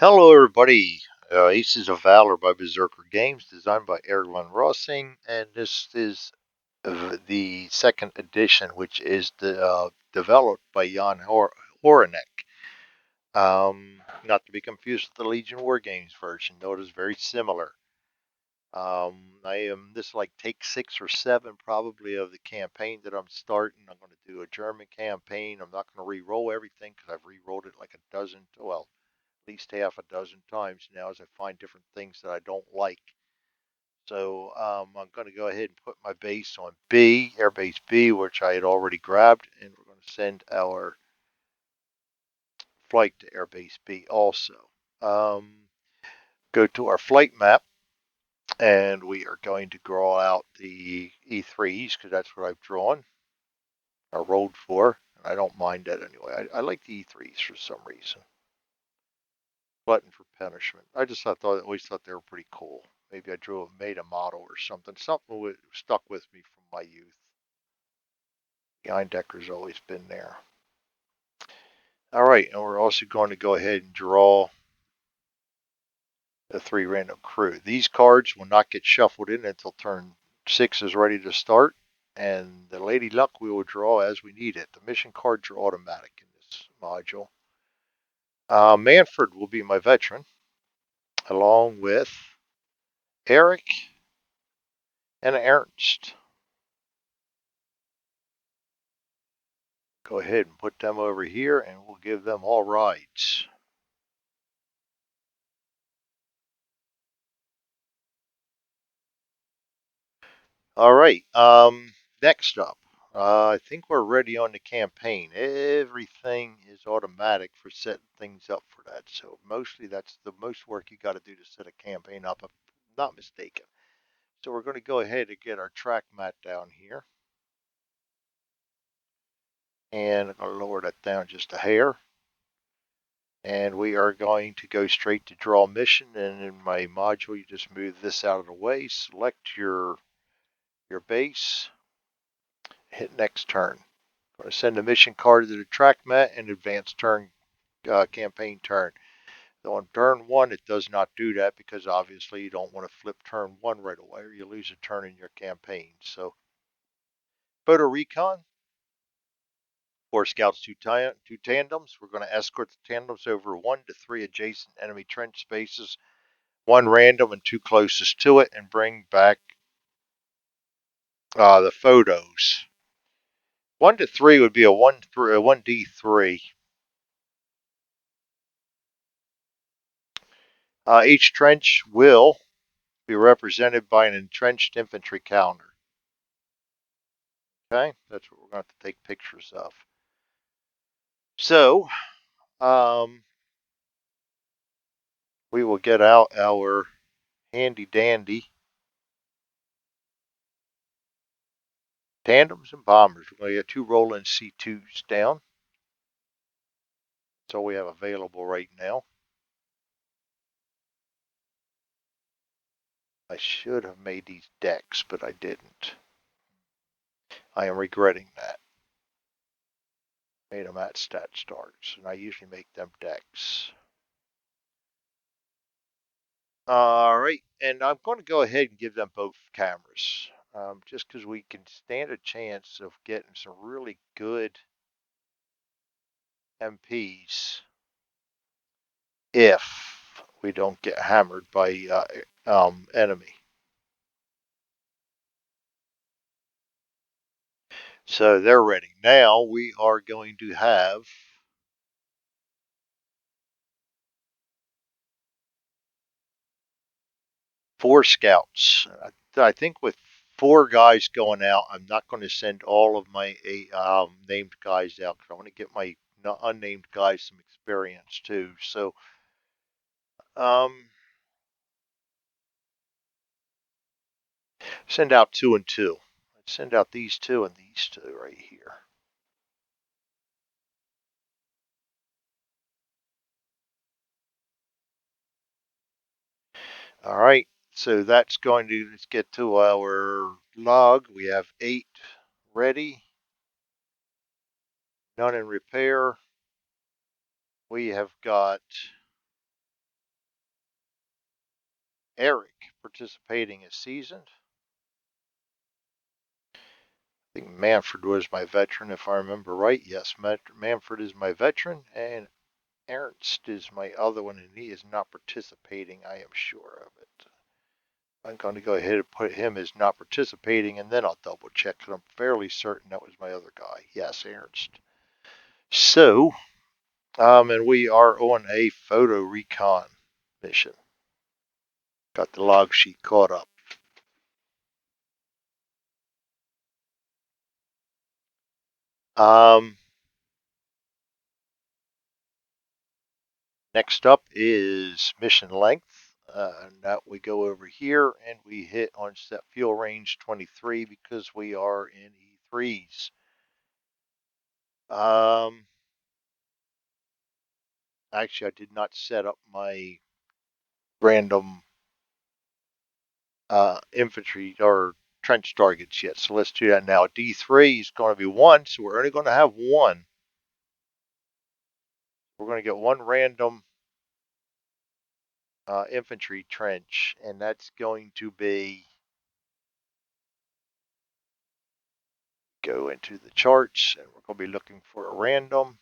Hello, everybody. Aces of Valor by Berserker Games, designed by Eric von Rossing, and this is the second edition, which is developed by Jan Horanek. Not to be confused with the Legion War Games version, though it is very similar. This is like take 6 or 7 probably of the campaign that I'm starting. I'm going to do a German campaign. I'm not going to re-roll everything because I've re-rolled it like a dozen, well, at least half a dozen times now as I find different things that I don't like. So I'm going to go ahead and put my base on B, Airbase B, which I had already grabbed, and we're going to send our flight to Airbase B also. Go to our flight map, and we are going to draw out the E3s because that's what I've drawn or rolled for. And I don't mind that anyway. I like the E3s for some reason. Button for punishment. Always thought they were pretty cool. Maybe I made a model or something. Something stuck with me from my youth. The Eindecker's always been there. All right, and we're also going to go ahead and draw the 3 random crew. These cards will not get shuffled in until turn 6 is ready to start, and the Lady Luck we will draw as we need it. The mission cards are automatic in this module. Manfred will be my veteran, along with Eric and Ernst. Go ahead and put them over here, and we'll give them all rides. All right. Next up, I think we're ready on the campaign. Everything is automatic for setting things up for that. So mostly that's the most work you got to do to set a campaign up, if I'm not mistaken. So we're going to go ahead and get our track mat down here. And I'm going to lower that down just a hair. And we are going to go straight to draw mission. And in my module, you just move this out of the way, select your base, hit next turn. I'm going to send a mission card to the track mat and advance turn, campaign turn. Though on turn 1, it does not do that because obviously you don't want to flip turn 1 right away or you lose a turn in your campaign. So, photo recon, 4 scouts, 2 tandems. We're going to escort the tandems over 1 to 3 adjacent enemy trench spaces, 1 random and 2 closest to it, and bring back the photos. 1 to 3 would be a 1D3. Each trench will be represented by an entrenched infantry counter. Okay, that's what we're going to have to take pictures of. So, we will get out our handy dandy tandems and bombers. We're going to get 2 Roland C2s down. That's all we have available right now. I should have made these decks, but I didn't. I am regretting that. Made them at stat starts, and I usually make them decks. All right, and I'm going to go ahead and give them both cameras, just because we can stand a chance of getting some really good MPs if we don't get hammered by enemy. So they're ready. Now we are going to have 4 scouts. I think with 4 guys going out, I'm not going to send all of my named guys out because I want to get my unnamed guys some experience too. So, send out 2 and 2. Let's send out these 2 and these 2 right here. All right. So that's going to, let's get to our log. We have 8 ready, none in repair. We have got Eric participating as seasoned. I think Manfred was my veteran, if I remember right. Yes, Manfred is my veteran, and Ernst is my other one, and he is not participating, I am sure of it. I'm going to go ahead and put him as not participating, and then I'll double check, because I'm fairly certain that was my other guy. Yes, Ernst. So, and we are on a photo recon mission. Got the log sheet caught up. Um, Next up is mission length. Now we go over here and we hit on set fuel range 23 because we are in E3s. Actually, I did not set up my random infantry or trench targets yet, so let's do that now. D3 is going to be 1, so we're only going to have 1. We're going to get 1 random infantry trench, and that's going to be, go into the charts, and we're going to be looking for a random.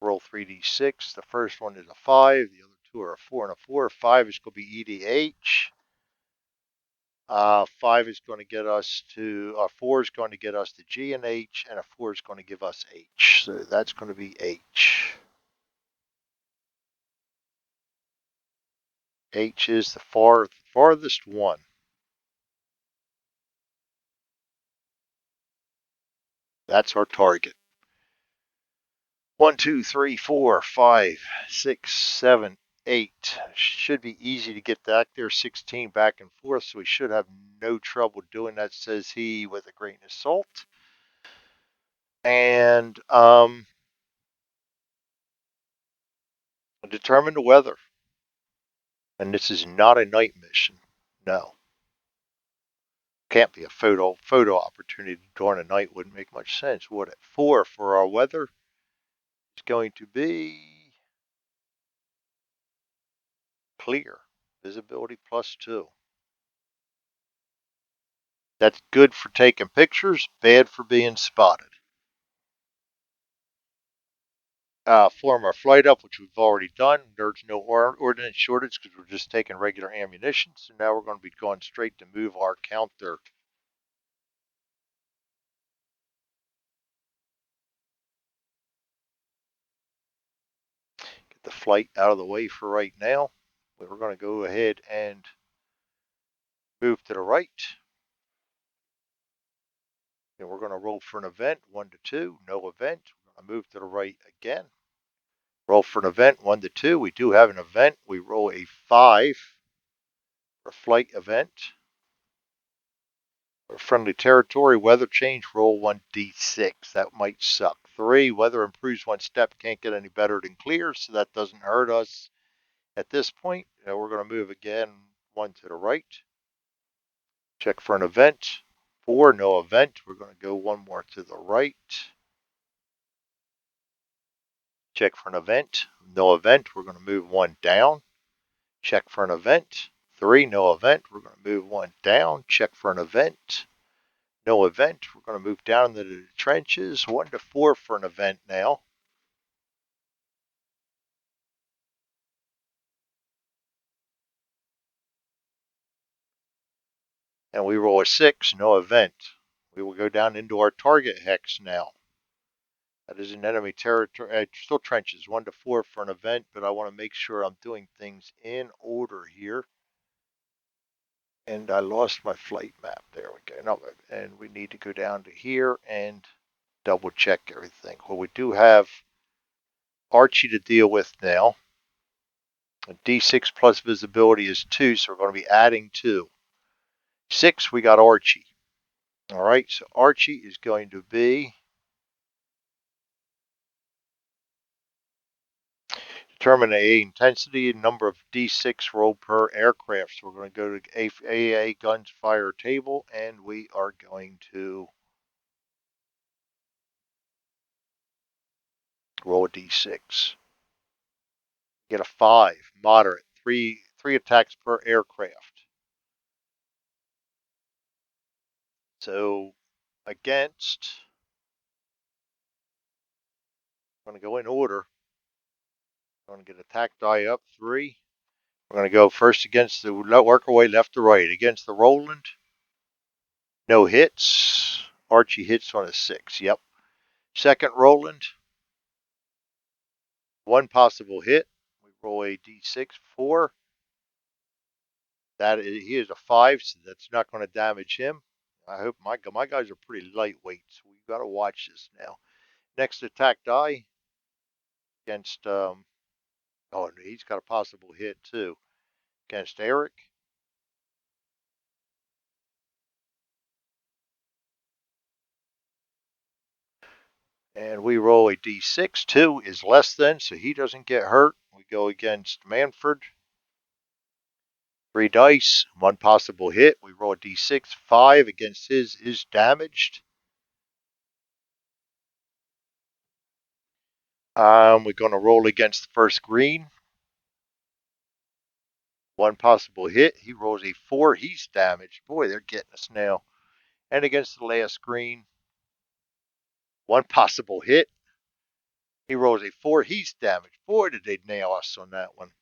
Roll 3d6. The first one is a 5. The other two are a 4 and a 4. 5 is going to be EDH. 5 is going to get us to, 4 is going to get us to G and H, and a 4 is going to give us H. So that's going to be H. H is the farthest one. That's our target. 1, 2, 3, 4, 5, 6, 7, 8. Should be easy to get back there. 16 back and forth, so we should have no trouble doing that, says he with a grain of salt. And determine the weather. And this is not a night mission. No. Can't be a photo opportunity during the night. Wouldn't make much sense, would it? 4 for our weather is going to be clear. Visibility +2. That's good for taking pictures, bad for being spotted. Form our flight up, which we've already done. There's no ordnance shortage because we're just taking regular ammunition. So now we're going to be going straight to move our counter. Get the flight out of the way for right now. But we're going to go ahead and move to the right. And we're going to roll for an event, 1 to 2, no event. We're going to move to the right again. Roll for an event, 1 to 2. We do have an event. We roll a 5 for flight event. For friendly territory, weather change, roll 1d6. That might suck. 3, weather improves 1 step. Can't get any better than clear, so that doesn't hurt us at this point. We're going to move again, 1 to the right. Check for an event. 4, no event. We're going to go 1 more to the right. Check for an event. No event. We're going to move 1 down. Check for an event. 3, no event. We're going to move 1 down. Check for an event. No event. We're going to move down into the trenches. 1 to 4 for an event now. And we roll a 6, no event. We will go down into our target hex now. That is an enemy territory, still trenches, 1 to 4 for an event, but I want to make sure I'm doing things in order here. And I lost my flight map. There we go. No, and we need to go down to here and double check everything. Well, we do have Archie to deal with now. A D6 plus visibility is 2, so we're going to be adding 2. 6, we got Archie. All right, so Archie is going to be, determine the intensity and number of D6 roll per aircraft. So we're going to go to AA guns fire table, and we are going to roll a D6. Get a 5, moderate. 3 attacks per aircraft. So against, I'm going to go in order. I'm going to get attack die up 3. We're going to go first against the work our way left to right. Against the Roland, no hits. Archie hits on a 6. Yep. Second Roland, 1 possible hit. We roll a d6, 4. He is a 5, so that's not going to damage him. I hope my guys are pretty lightweight, so we've got to watch this now. Next attack die against oh, he's got a possible hit too against Eric. And we roll a d6. 2 is less than, so he doesn't get hurt. We go against Manfred. 3 dice, 1 possible hit. We roll a d6. 5 against his is damaged. We're going to roll against the first green. 1 possible hit. He rolls a 4. He's damaged. Boy, they're getting us now. And against the last green, 1 possible hit. He rolls a 4. He's damaged. Boy, did they nail us on that one.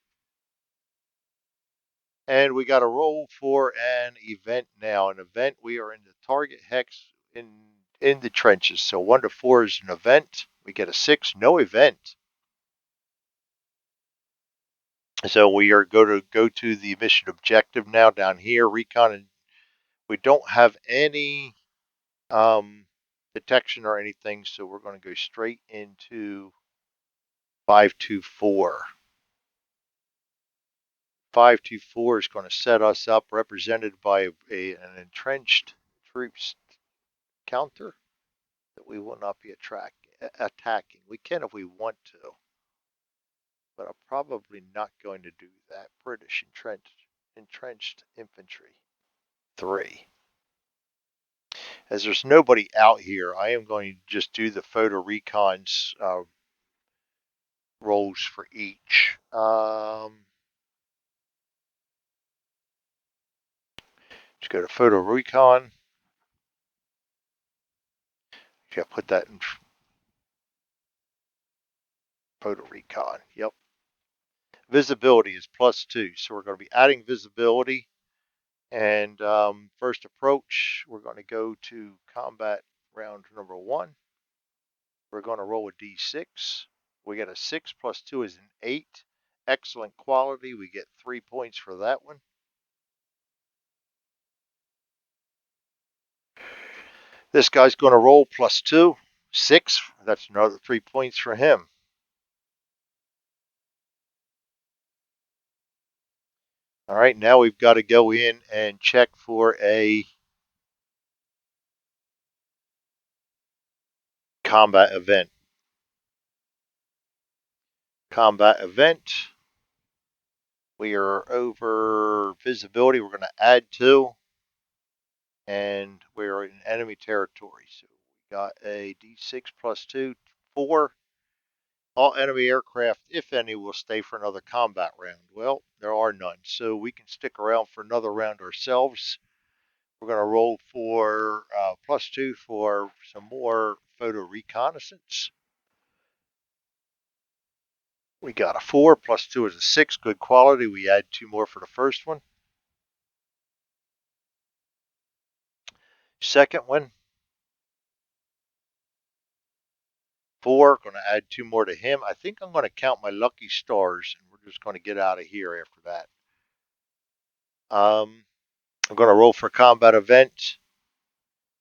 And we got a roll for an event now. An event, we are in the target hex in the trenches. So 1 to 4 is an event. We get a 6, no event. So we are going to go to the mission objective now down here, recon. And we don't have any detection or anything, so we're going to go straight into 524. 524 is going to set us up, represented by an entrenched troops counter that we will not be attacking. We can if we want to, but I'm probably not going to do that. British entrenched infantry. 3. As there's nobody out here, I am going to just do the photo recons rolls for each. Let's go to photo recon. Yeah, put that in photo recon. Yep. Visibility is +2, so we're going to be adding visibility. And first approach, we're going to go to combat round number 1. We're going to roll a d6. We get a 6 + 2 is an 8. Excellent quality. We get 3 points for that one. This guy's going to roll +2, 6. That's another 3 points for him. All right, now we've got to go in and check for a combat event. Combat event. We are over visibility. We're going to add 2. And we're in enemy territory. So we got a d6 + 2, 4. All enemy aircraft, if any, will stay for another combat round. Well, there are none, so we can stick around for another round ourselves. We're going to roll for +2 for some more photo reconnaissance. We got a 4, +2 is a 6, good quality. We add 2 more for the first one. Second one, 4, going to add 2 more to him. I think I'm going to count my lucky stars, and we're just going to get out of here after that. I'm going to roll for combat event.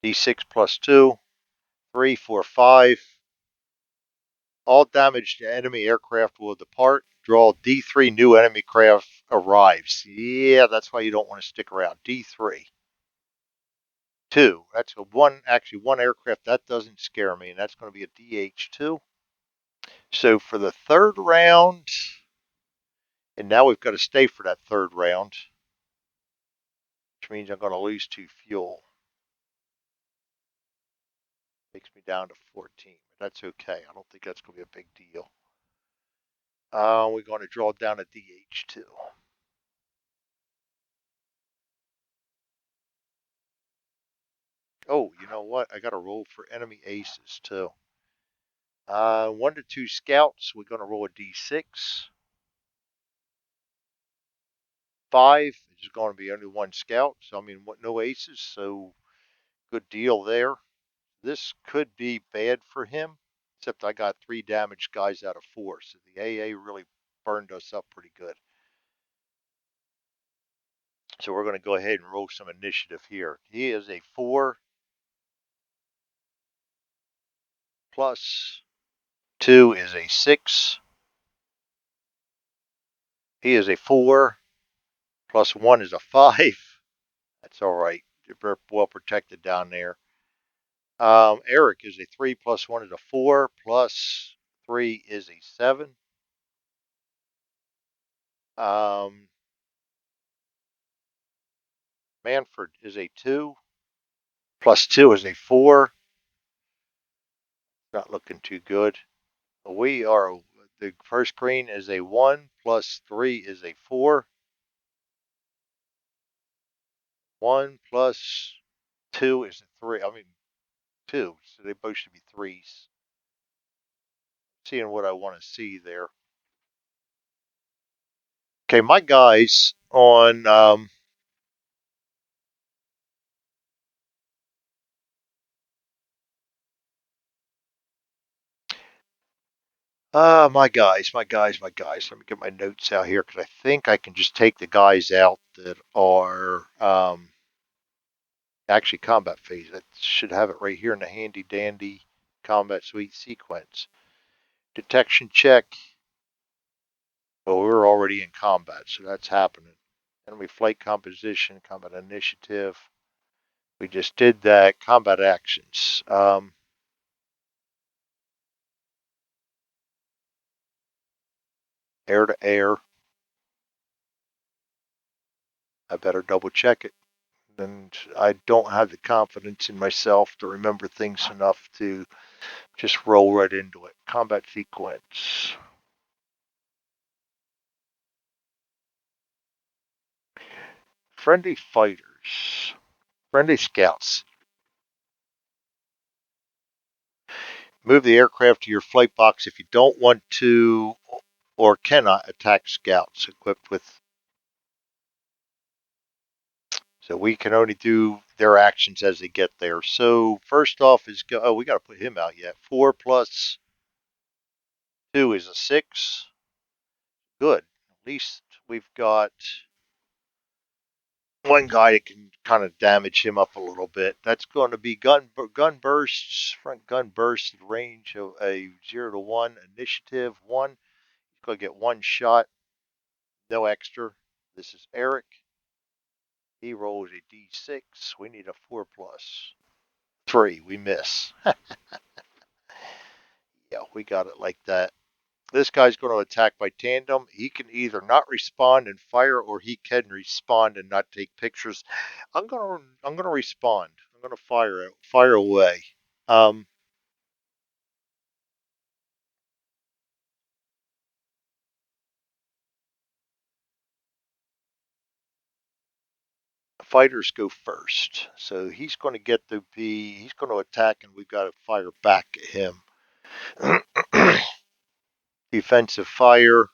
D6 + 2, 3, 4, 5. All damaged enemy aircraft will depart. Draw D3, new enemy craft arrives. Yeah, that's why you don't want to stick around. D3. 2. That's actually one aircraft. That doesn't scare me, and that's going to be a DH2. So for the third round, and now we've got to stay for that third round, which means I'm going to lose 2 fuel. Takes me down to 14, but that's okay. I don't think that's going to be a big deal. We're going to draw down a DH2. Oh, you know what? I got to roll for enemy aces too. 1 to 2 scouts. We're going to roll a d6. 5 is going to be only 1 scout. So I mean, no aces. So good deal there. This could be bad for him, except I got 3 damaged guys out of 4. So the AA really burned us up pretty good. So we're going to go ahead and roll some initiative here. He is a 4 plus 2 is a 6. He is a 4 plus 1 is a 5. That's all right. You're well protected down there. Eric is a 3 plus 1 is a 4 plus 3 is a 7. Um, Manfred is a 2 plus 2 is a 4. Not looking too good. We are the first green is a 1 plus 3 is a 4. 1 plus 2 is a 3. I mean 2. So they both should be 3s. Seeing what I want to see there. Okay, my guys on my guys. Let me get my notes out here because I think I can just take the guys out that are actually combat phase. I should have it right here in the handy dandy combat suite sequence. Detection check. Well, we're already in combat, so that's happening. Enemy flight composition, combat initiative. We just did that. Combat actions. Air to air. I better double check it. And I don't have the confidence in myself to remember things enough to just roll right into it. Combat sequence. Friendly fighters. Friendly scouts. Move the aircraft to your flight box if you don't want to or cannot attack scouts equipped with. So we can only do their actions as they get there. So first off is go. Oh, we got to put him out yet. 4 plus 2 is a 6. Good. At least we've got one guy that can kind of damage him up a little bit. That's going to be gun bursts, front gun bursts, range of a 0 to 1, initiative 1. He's going to get 1 shot, no extra. This is Eric. He rolls a d6. We need a 4 plus 3. We miss. Yeah, we got it like that. This guy's going to attack by tandem. He can either not respond and fire, or he can respond and not take pictures. I'm gonna respond. I'm gonna fire away. Um, Fighters go first, so he's going to get to be. He's going to attack, and we've got to fire back at him. Defensive fire.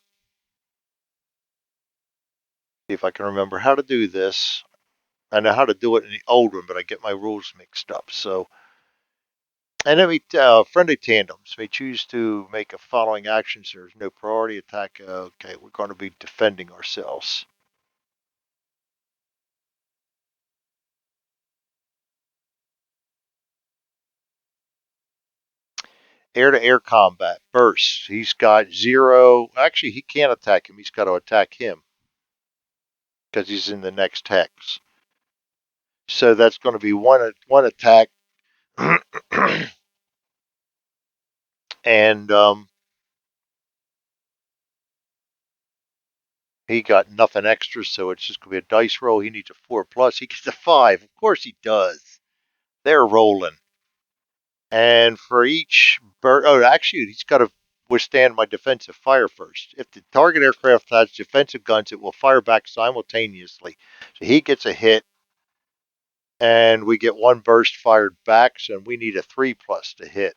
See if I can remember how to do this. I know how to do it in the old one, but I get my rules mixed up. So enemy friendly tandems may choose to make a following actions. There is no priority attack. Okay, we're going to be defending ourselves. Air-to-air combat bursts. He's got 0. Actually, he can't attack him. He's got to attack him because he's in the next hex. So that's going to be one attack, and he got nothing extra. So it's just going to be a dice roll. He needs a 4 plus. He gets a 5. Of course he does. They're rolling. And for each actually, he's got to withstand my defensive fire first. If the target aircraft has defensive guns, it will fire back simultaneously. So he gets a hit. And we get one burst fired back, so we need a 3+ to hit.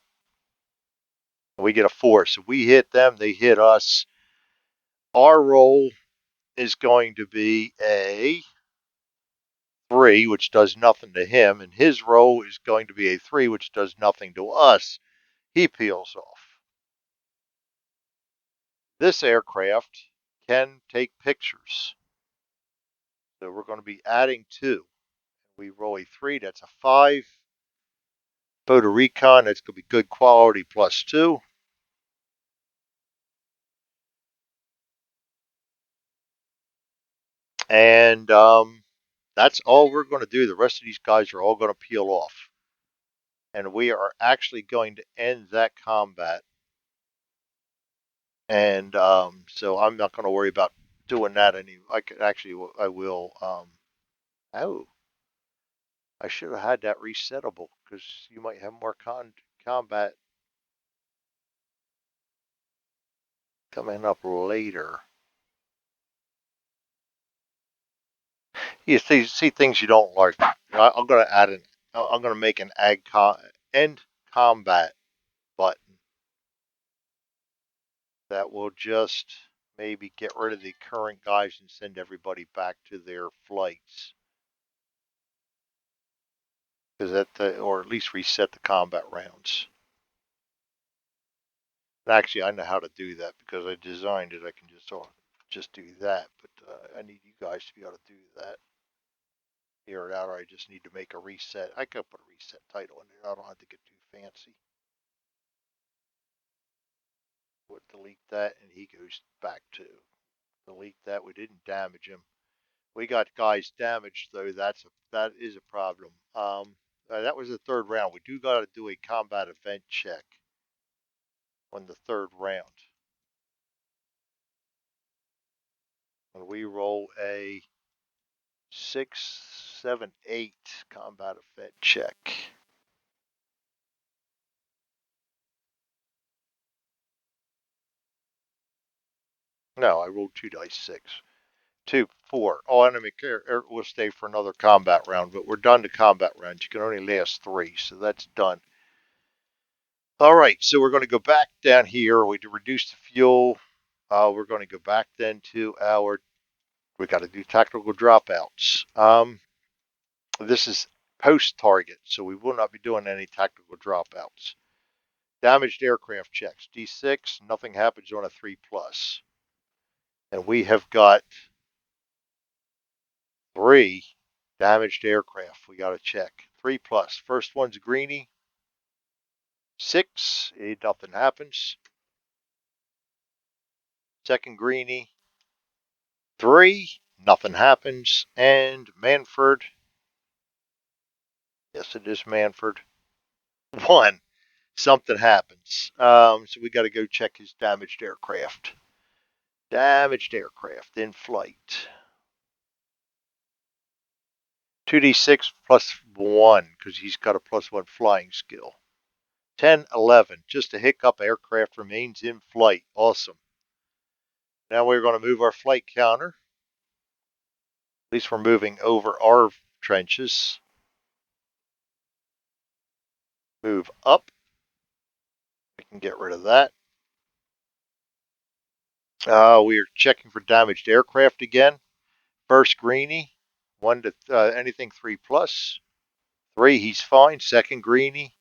And we get a 4. So we hit them, they hit us. Our roll is going to be a 3, which does nothing to him, and his roll is going to be a 3, which does nothing to us. He peels off. This aircraft can take pictures. So we're going to be adding 2. We roll a 3, that's a 5. Photo recon, that's going to be good quality plus 2. And that's all we're going to do. The rest of these guys are all going to peel off. And we are actually going to end that combat. And so I'm not going to worry about doing that any. I could actually, I will. Oh, I should have had that resettable because you might have more combat coming up later. You see things you don't like. I'm going to add an. I'm going to make an end combat button that will just maybe get rid of the current guys and send everybody back to their flights. Because or at least reset the combat rounds. And actually, I know how to do that because I designed it. I can just do that, but I need you guys to be able to do that. Figure it out, or I just need to make a reset. I could put a reset title in there. I don't have to get too fancy. Would delete that, and he goes back to delete that. We didn't damage him. We got guys damaged though. That is a problem. That was the third round. We do got to do a combat event check on the third round. When we roll a 6, 7, 8 combat event check. No, I rolled 2 dice 6. 2, 4. Oh, enemy character will stay for another combat round, but we're done to combat rounds. You can only last 3, so that's done. All right, so we're going to go back down here. We reduce the fuel. We're going to go back then to our. We got to do tactical dropouts. This is post target, so we will not be doing any tactical dropouts. Damaged aircraft checks. D6, nothing happens on a 3+. And we have got 3 damaged aircraft we got to check. 3+. First one's greenie. 6, nothing happens. Second greenie. 3, nothing happens. And Manford. Yes, it is Manford. 1, something happens. So we got to go check his damaged aircraft. Damaged aircraft in flight. 2d6 plus 1 because he's got a +1 flying skill. 10, 11. Just a hiccup. Aircraft remains in flight. Awesome. Now we're going to move our flight counter. At least we're moving over our trenches. Move up. We can get rid of that. We are checking for damaged aircraft again. First greenie. 1 to anything 3+. 3, he's fine. Second greenie.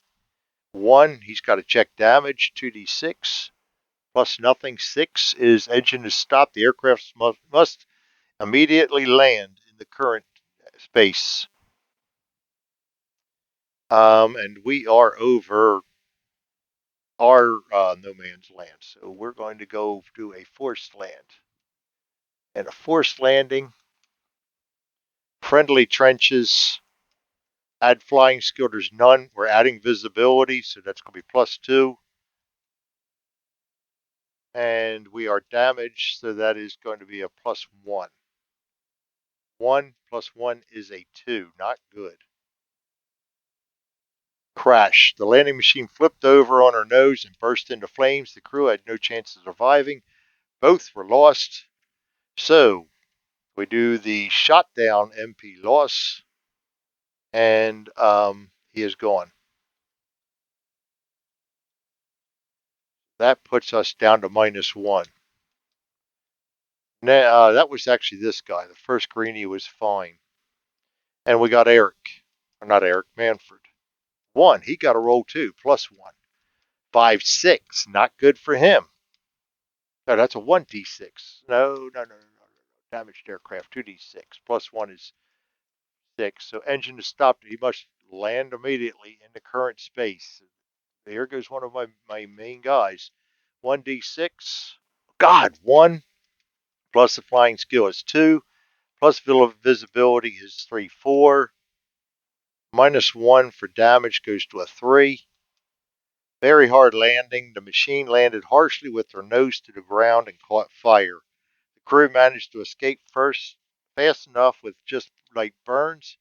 1, he's got to check damage. 2d6 plus nothing. 6 is engine is stopped. The aircraft must immediately land in the current space. And we are over our no man's land. So we're going to go do a forced land. And a forced landing, friendly trenches, add flying skill, there's none. We're adding visibility, so that's going to be +2. And we are damaged, so that is going to be a +1. 1 plus 1 is a 2, not good. Crash. The landing machine flipped over on her nose and burst into flames. The crew had no chance of surviving. Both were lost. So we do the shot down MP loss, and he is gone. That puts us down to -1. Now, that was actually this guy. The first greenie was fine. And we got Eric. Or not Eric, Manfred. 1. He got a roll too, +1. 5, 6. Not good for him. No, that's a 1d6. No. Damaged aircraft, 2d6. +1 is 6. So engine is stopped. He must land immediately in the current space. Here goes one of my main guys. 1d6. God, 1. Plus the flying skill is 2. Plus visibility is 3, 4. -1 for damage goes to a 3. Very hard landing. The machine landed harshly with her nose to the ground and caught fire. The crew managed to escape first, fast enough with just light burns,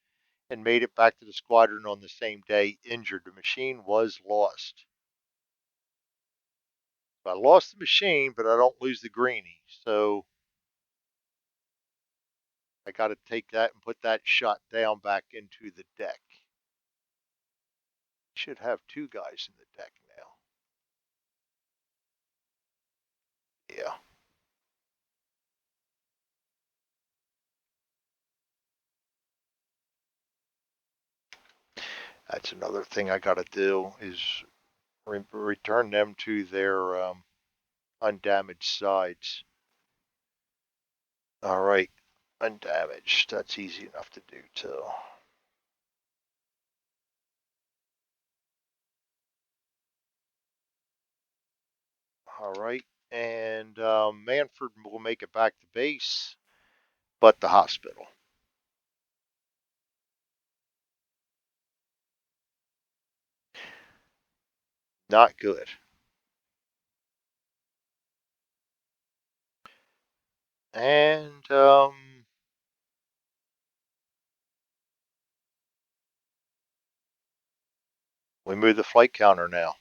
and made it back to the squadron on the same day injured. The machine was lost. I lost the machine, but I don't lose the greenie. So I got to take that and put that shot down back into the deck. Should have 2 guys in the deck now. Yeah. That's another thing I got to do is return them to their undamaged sides. All right, undamaged. That's easy enough to do too. All right, and Manfred will make it back to base, but the hospital. Not good. And we move the flight counter now.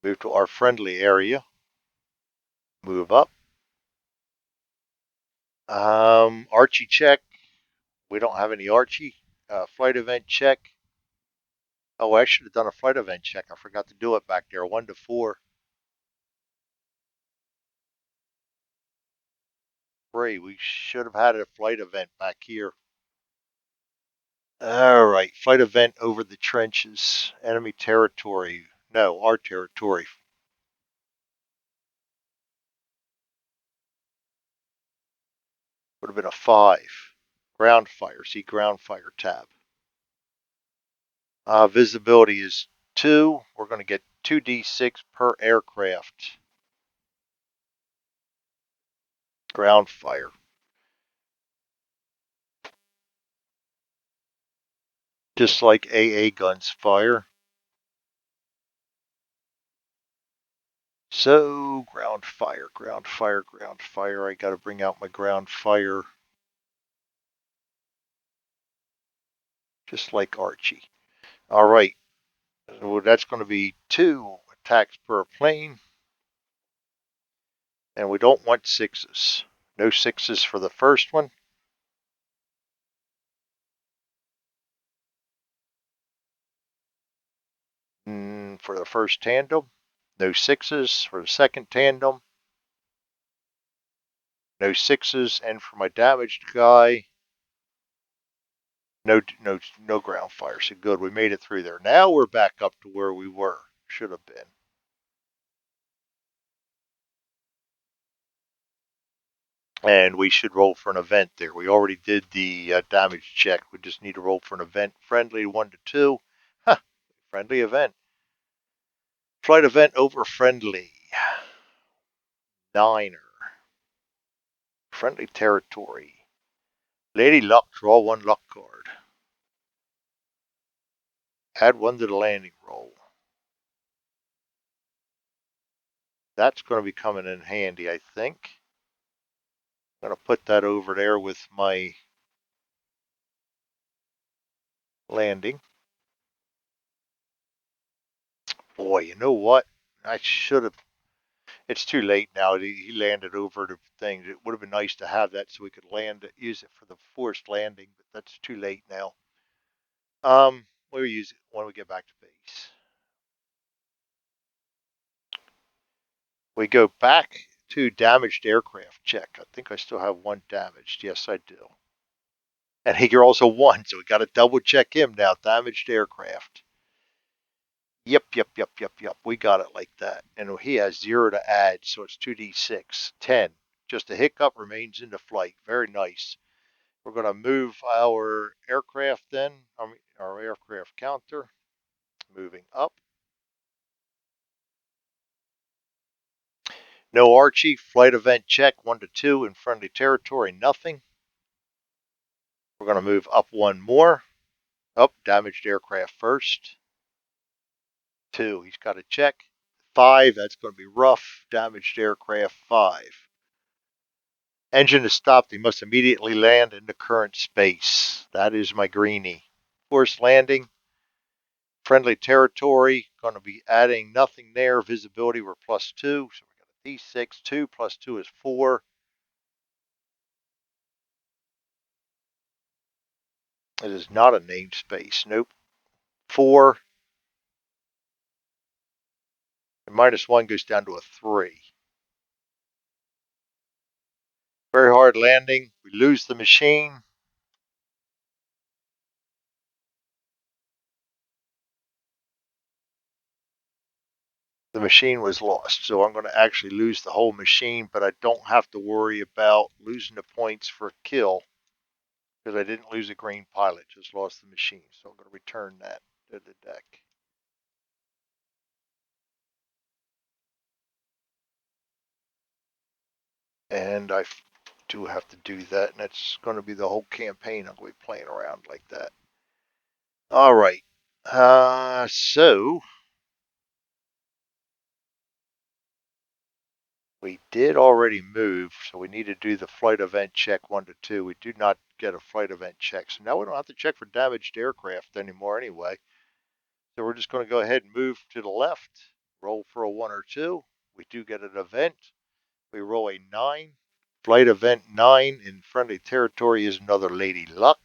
Move to our friendly area. Move up. Archie check. We don't have any Archie. Flight event check. Oh, I should have done a flight event check. I forgot to do it back there. 1 to 4. 3. We should have had a flight event back here. All right, flight event over the trenches. Enemy territory. No, our territory. Would have been a 5. Ground fire. See ground fire tab. Visibility is 2. We're going to get 2d6 per aircraft. Ground fire. Just like AA guns fire. So, ground fire, ground fire, ground fire. I got to bring out my ground fire. Just like Archie. All right. So that's going to be 2 attacks per plane. And we don't want 6s. No 6s for the first one. For the first tandem. No 6s for the second tandem. No 6s. And for my damaged guy, no ground fire. So good. We made it through there. Now we're back up to where we were. Should have been. And we should roll for an event there. We already did the damage check. We just need to roll for an event. Friendly 1 to 2. Huh. Friendly event. Flight event over friendly. 9er. Friendly territory. Lady Luck, draw 1 luck card. Add 1 to the landing roll. That's going to be coming in handy, I think. I'm going to put that over there with my landing. Boy, you know what? I should have. It's too late now. He landed over the thing. It would have been nice to have that so we could use it for the forced landing, but that's too late now. We'll use it when we get back to base. We go back to damaged aircraft check. I think I still have one damaged. Yes, I do. And he rolls a one, so we got to double check him now. Damaged aircraft. Yep. We got it like that. And he has 0 to add, so it's 2d6. 10. Just a hiccup remains in the flight. Very nice. We're going to move our aircraft then, our aircraft counter. Moving up. No Archie. Flight event check 1 to 2 in friendly territory. Nothing. We're going to move up one more. Up. Damaged aircraft first. 2. He's got to check. 5. That's going to be rough. Damaged aircraft 5. Engine is stopped. He must immediately land in the current space. That is my greenie. Forced landing. Friendly territory. Going to be adding nothing there. Visibility we're +2. So we got a D6. 2 plus 2 is 4. It is not a namespace. Nope. 4. And -1 goes down to a 3. Very hard landing. We lose the machine. The machine was lost. So I'm going to actually lose the whole machine, but I don't have to worry about losing the points for a kill because I didn't lose a green pilot, just lost the machine. So I'm going to return that to the deck. And I do have to do that, and that's going to be the whole campaign. I'm going to be playing around like that. All right. So we did already move, so we need to do the flight event check 1 to 2. We do not get a flight event check, so now we don't have to check for damaged aircraft anymore anyway. So we're just going to go ahead and move to the left, roll for a 1 or 2. We do get an event. We roll a 9. Flight event 9 in friendly territory is another Lady Luck.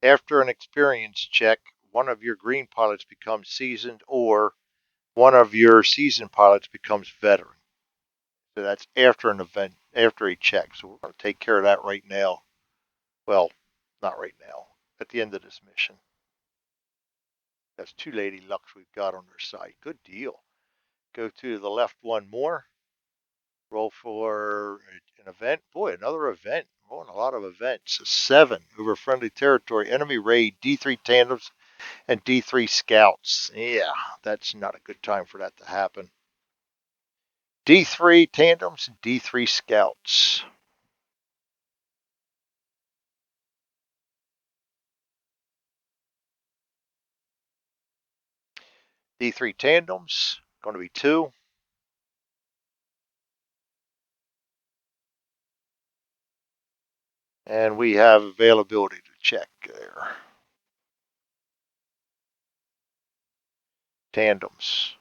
After an experience check, one of your green pilots becomes seasoned or one of your seasoned pilots becomes veteran. So that's after an event, after a check. So we're going to take care of that right now. Well, not right now. At the end of this mission. That's 2 Lady Lucks we've got on our side. Good deal. Go to the left one more. Roll for an event. Boy, another event. Rolling a lot of events. A 7 over friendly territory. Enemy raid. D3 tandems and D3 scouts. Yeah, that's not a good time for that to happen. D3 tandems and D3 scouts. D3 tandems. Going to be 2. And we have availability to check there. Tandems.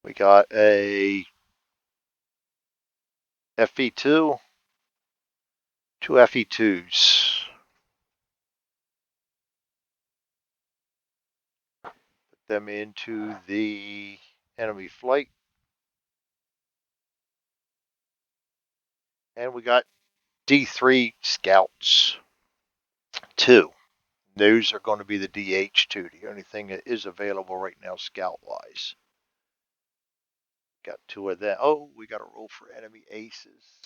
We got a FE2, 2 FE2s. Put them into the enemy flight. And we got D3 scouts. 2. Those are going to be the DH2, the only thing that is available right now scout-wise. Got 2 of them. Oh, we got to roll for enemy aces.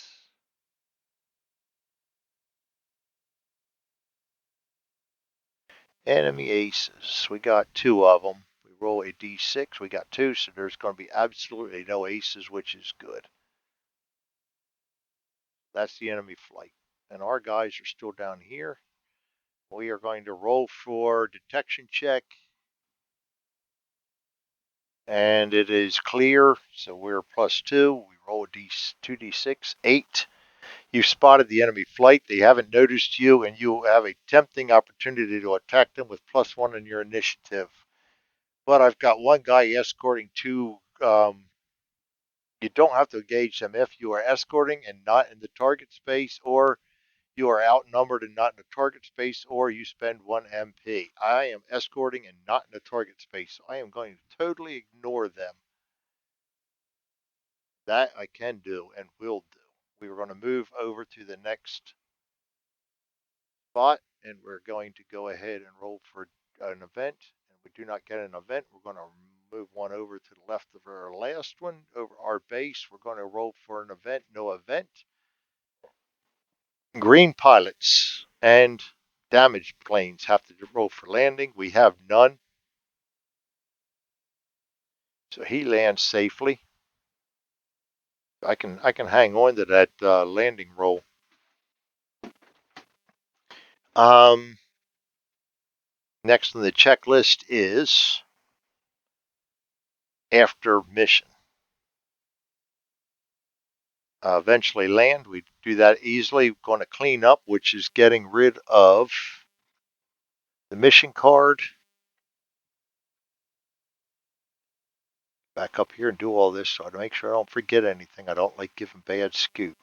Enemy aces. We got 2 of them. We roll a d6. We got 2, so there's going to be absolutely no aces, which is good. That's the enemy flight. And our guys are still down here. We are going to roll for detection check. And it is clear, so we're +2. We roll a 2d6, 8. You've spotted the enemy flight. They haven't noticed you, and you have a tempting opportunity to attack them with +1 in your initiative. But I've got one guy escorting 2 You don't have to engage them if you are escorting and not in the target space, or you are outnumbered and not in the target space, or you spend 1 MP. I am escorting and not in the target space, so I am going to totally ignore them. That I can do and will do. We are going to move over to the next spot, and we're going to go ahead and roll for an event. And we do not get an event, we're going to move one over to the left of our last one, over our base. We're going to roll for an event, no event. Green pilots and damaged planes have to roll for landing. We have none. So he lands safely. I can hang on to that landing roll. Um, Next on the checklist is after mission. Eventually land. We do that easily. We're going to clean up, which is getting rid of the mission card. Back up here and do all this so I make sure I don't forget anything. I don't like giving bad scoop.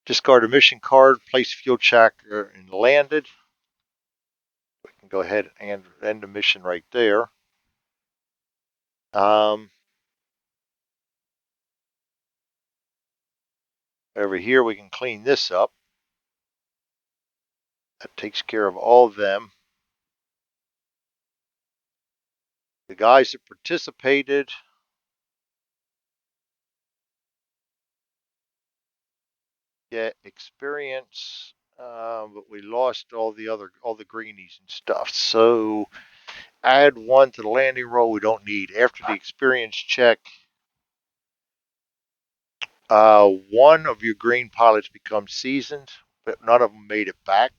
Discard a mission card, place fuel checker, and landed. We can go ahead and end the mission right there. Over here, we can clean this up. That takes care of all of them. The guys that participated get experience, but we lost all the greenies and stuff. So add 1 to the landing roll we don't need. After the experience check, 1 of your green pilots becomes seasoned, but none of them made it back.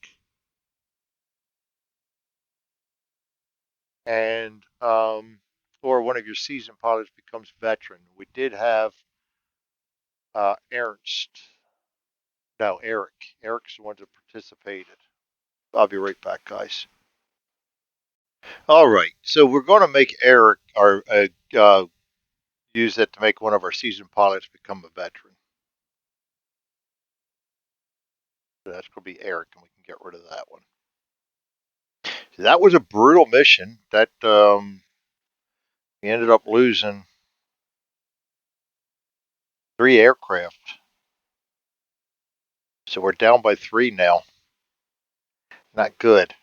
And or 1 of your seasoned pilots becomes veteran. We did have Ernst. No, Eric. Eric's the one that participated. I'll be right back, guys. All right, so we're going to make Eric use that to make 1 of our seasoned pilots become a veteran. So that's going to be Eric, and we can get rid of that one. So that was a brutal mission. That we ended up losing 3 aircraft. So we're down by 3 now. Not good.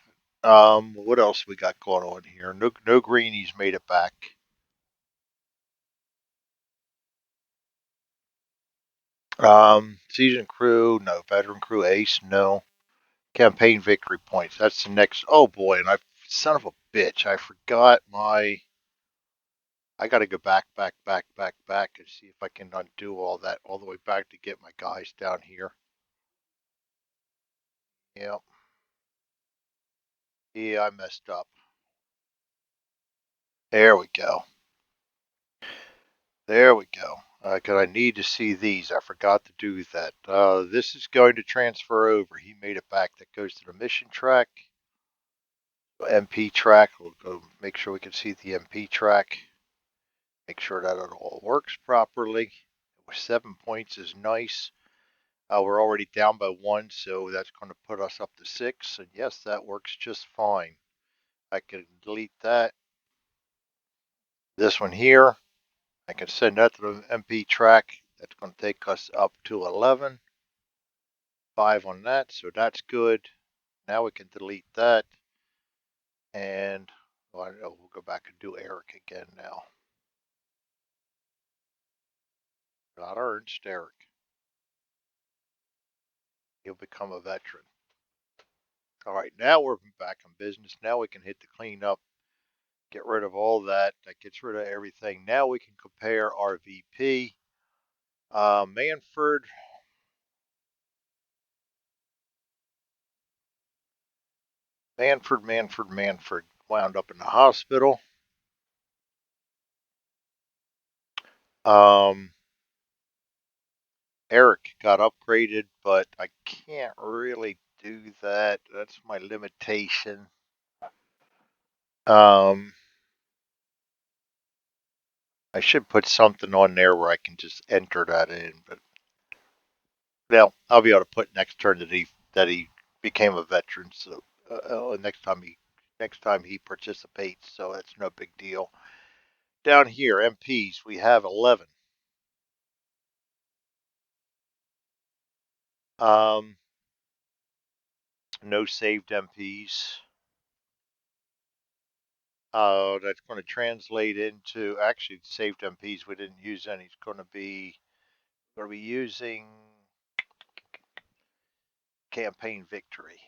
What else we got going on here? No greenies made it back. Season crew, no. Veteran crew, ace, no. Campaign victory points. That's the next. Oh boy, and son of a bitch, I forgot my. I got to go back, and see if I can undo all that all the way back to get my guys down here. Yep. Yeah, I messed up. There we go. There we go. Because I need to see these. I forgot to do that. This is going to transfer over. He made it back. That goes to the mission track. MP track. We'll go make sure we can see the MP track. Make sure that it all works properly. 7 points is nice. We're already down by 1, so that's going to put us up to 6. And yes, that works just fine. I can delete that. This one here, I can send that to the MP track. That's going to take us up to 11. 5 on that, so that's good. Now we can delete that. And well, we'll go back and do Eric again now. Not Ernst, Eric. He'll become a veteran. All right, now we're back in business. Now we can hit the clean up, get rid of all that. That gets rid of everything. Now we can compare our VP. Manford. Manford wound up in the hospital. Eric got upgraded, but I can't really do that. That's my limitation. I I should put something on there where I can just enter that in, but now I'll be able to put next turn that he became a veteran. So next time he participates, so that's no big deal. Down here, MPs, we have 11. Um, no saved MPs. That's going to translate into actually saved MPs. We didn't use any. It's going to be using campaign victory.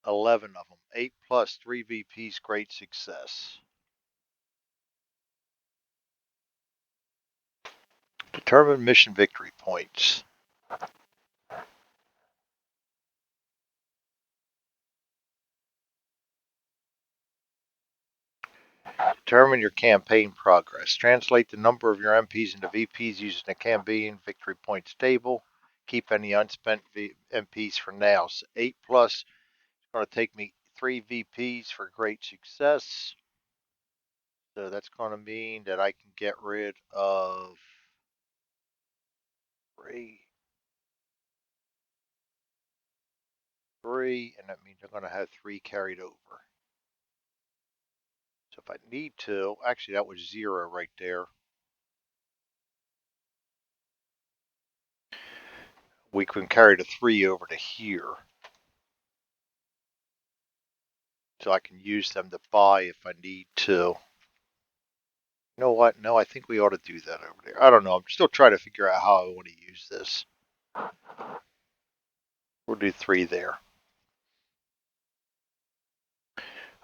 11 of them. 8 plus 3 VPs, great success. Determine mission victory points. Determine your campaign progress. Translate the number of your MPs into VPs using the campaign victory points table. Keep any unspent MPs for now. So 8 plus is going to take me 3 VPs for great success. So that's going to mean that I can get rid of 3, 3, and that means I'm going to have 3 carried over. So if I need to, actually that was 0 right there. We can carry the 3 over to here. So I can use them to buy if I need to. You know what? No, I think we ought to do that over there. I don't know. I'm still trying to figure out how I want to use this. We'll do 3 there.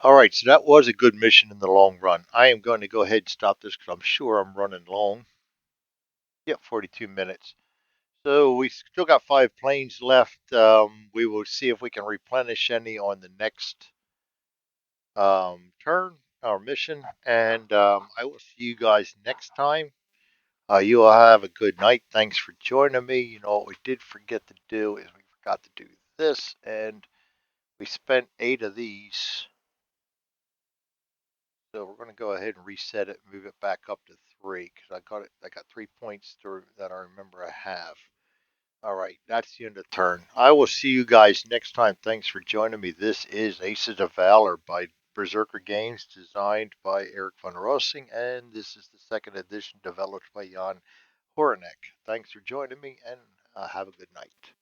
All right, so that was a good mission in the long run. I am going to go ahead and stop this because I'm sure I'm running long. Yep, 42 minutes. So we still got 5 planes left. We will see if we can replenish any on the next turn, our mission. And I will see you guys next time. You all have a good night. Thanks for joining me. You know what we did forget to do is we forgot to do this, and we spent 8 of these. So we're going to go ahead and reset it, and move it back up to 3 because I got it. I got 3 points that I remember I have. All right, that's the end of the turn. I will see you guys next time. Thanks for joining me. This is Aces of Valor by Berserker Games, designed by Eric von Rossing, and this is the second edition developed by Jan Horanek. Thanks for joining me, and have a good night.